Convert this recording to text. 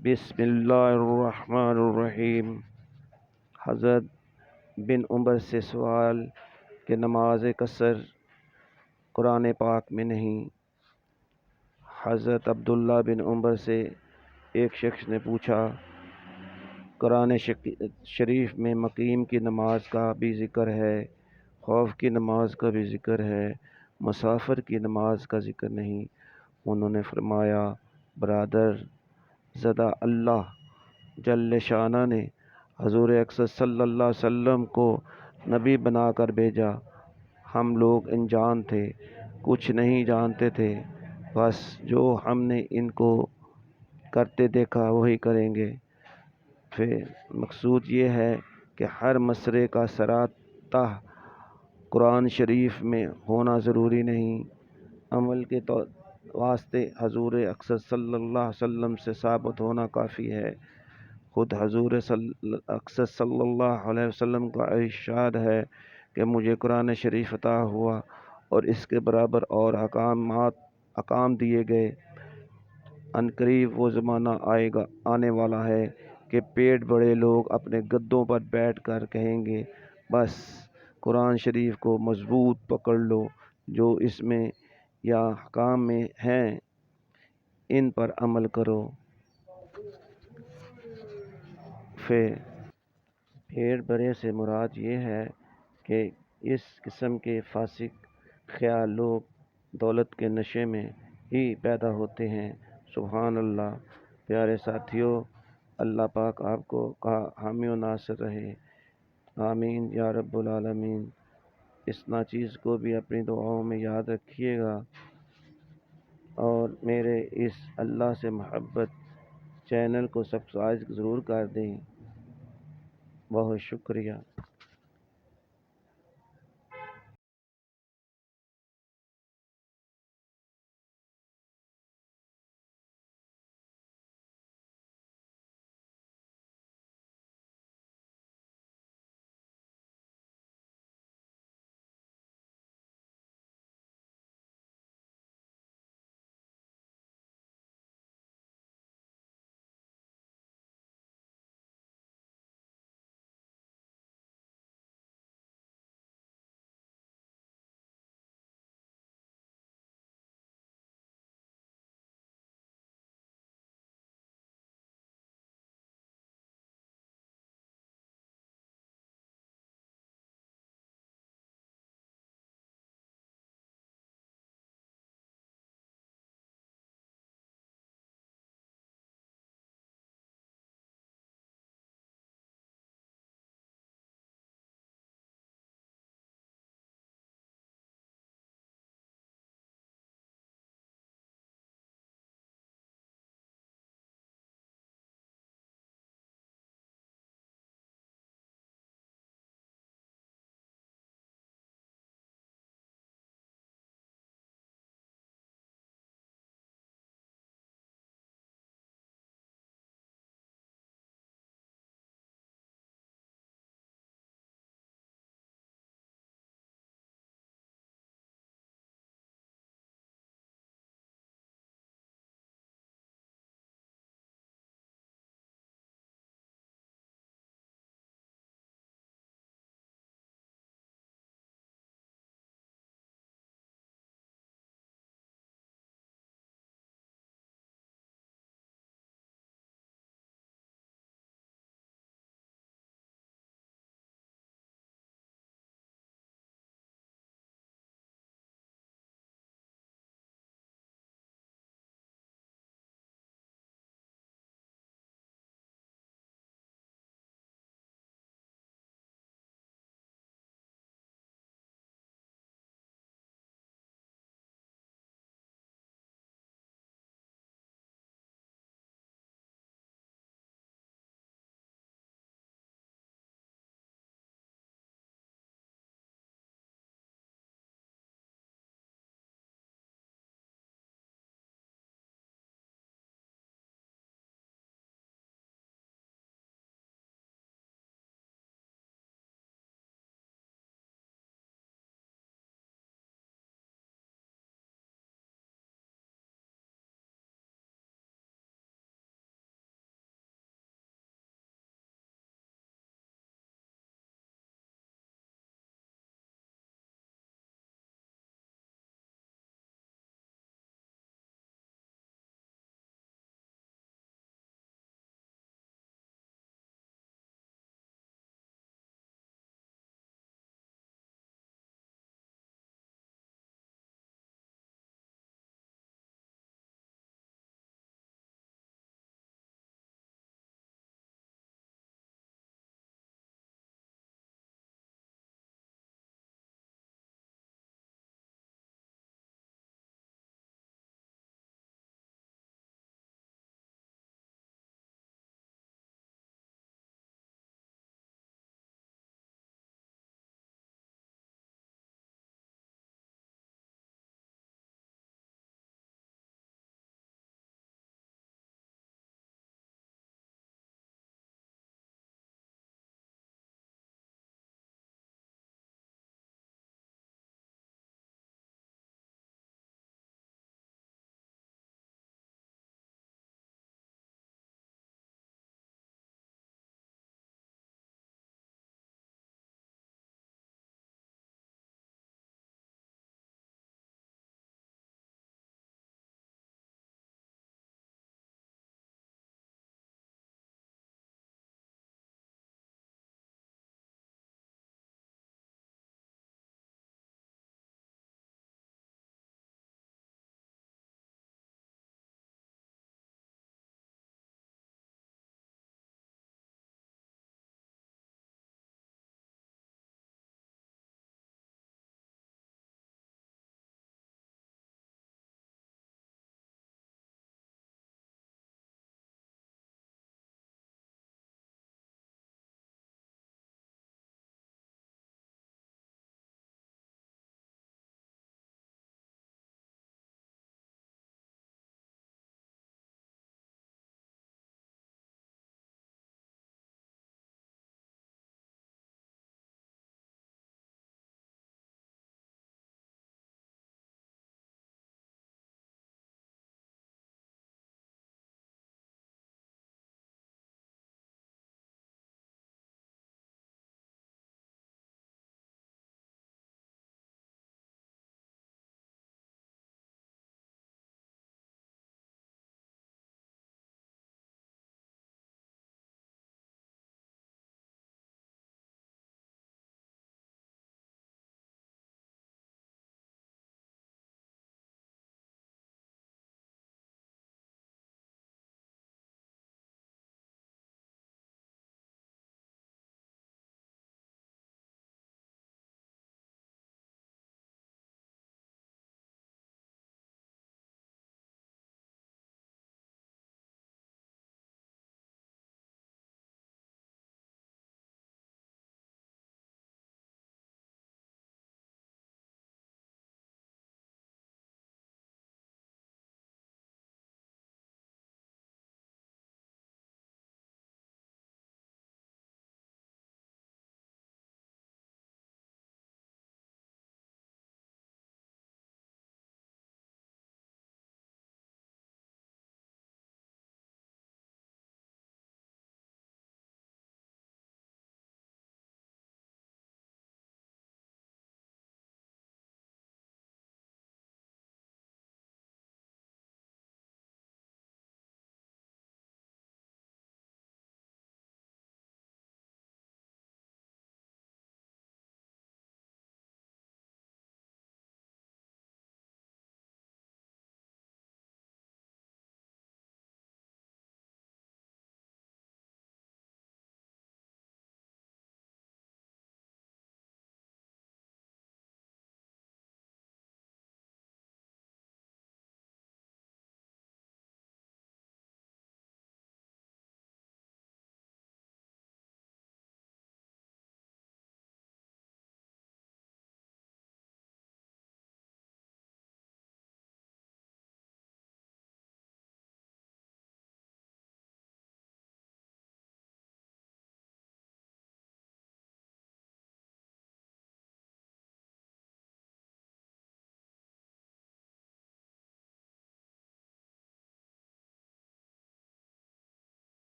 बिस्मिल्लाहिर्रहमानिर्रहीम। हज़रत बिन उमर से सवाल कि नमाज कसर कुरान पाक में नहीं। हज़रत अब्दुल्ला बिन उमर से एक शख्स ने पूछा, कुरान शरीफ में मकीम की नमाज का भी ज़िक्र है, खौफ की नमाज का भी ज़िक्र है, मुसाफिर की नमाज का ज़िक्र नहीं। उन्होंने फरमाया, बरादर ज़दा अल्लाह जल्ल शाना ने हज़ूर अक़सर सल्लल्लाहु अलैहि वसल्लम को नबी बनाकर भेजा। हम लोग अनजान थे, कुछ नहीं जानते थे, बस जो हमने इनको करते देखा वही करेंगे। फिर मकसूद ये है कि हर मसले का सराता कुरान शरीफ में होना ज़रूरी नहीं। अमल के वास्ते हजूर अक़सर सल्लल्लाहु अलैहि वसल्लम से साबित होना काफ़ी है। ख़ुद हजूर अक़सर सल्लल्लाहु अलैहि वसल्लम का इरशाद है कि मुझे कुरान शरीफ अता हुआ और इसके बराबर और अहकाम दिए गए। अनकरीब वो ज़माना आने वाला है कि पेट बड़े लोग अपने गद्दों पर बैठ कर कहेंगे, बस कुरान शरीफ को मज़बूत पकड़ लो, जो इसमें या अहकाम में हैं इन पर अमल करो। फिर पेट बड़े से मुराद ये है कि इस किस्म के फासिक ख्याल लोग दौलत के नशे में ही पैदा होते हैं। सुभान अल्लाह। प्यारे साथियों, अल्लाह पाक आपको हामी व नासिर रहे। आमीन या रब्बुल आलमीन। इस नाचीज़ को भी अपनी दुआओं में याद रखिएगा और मेरे इस अल्लाह से मोहब्बत चैनल को सब्सक्राइब ज़रूर कर दें। बहुत शुक्रिया।